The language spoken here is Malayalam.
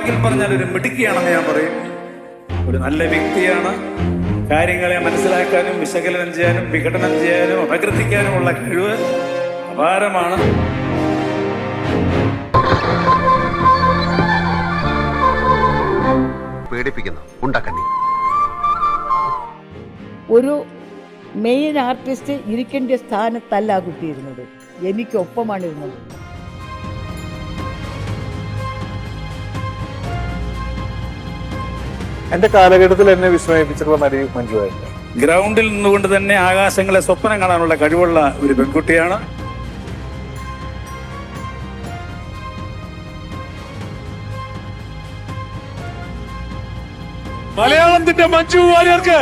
വാക്കിൽ പറഞ്ഞാൽ ഒരു മിടുക്കിയാണെന്ന് ഞാൻ പറയും. ഒരു നല്ല വ്യക്തിയാണ്. കാര്യങ്ങളെ മനസ്സിലാക്കാനും വിശകലനം ചെയ്യാനും വിഘടനം ചെയ്യാനും അപഗ്രഥിക്കാനുമുള്ള കഴിവ് അപാരമാണ്. ഒരു മെയിൻ ആർട്ടിസ്റ്റ് ഇരിക്കേണ്ട സ്ഥാനത്തല്ല കുട്ടിയിരുന്നത്, എനിക്കൊപ്പമാണ് ഇരുന്നത്. എന്റെ കാലഘട്ടത്തിൽ എന്നെ വിസ്മയിപ്പിച്ചിട്ടുള്ള നടി മഞ്ജുവായിരുന്നു. ഗ്രൗണ്ടിൽ നിന്നുകൊണ്ട് തന്നെ ആകാശങ്ങളെ സ്വപ്നം കാണാനുള്ള കഴിവുള്ള ഒരു പെൺകുട്ടിയാണ്. മലയാളത്തിന്റെ മഞ്ജു വാര്യർക്ക്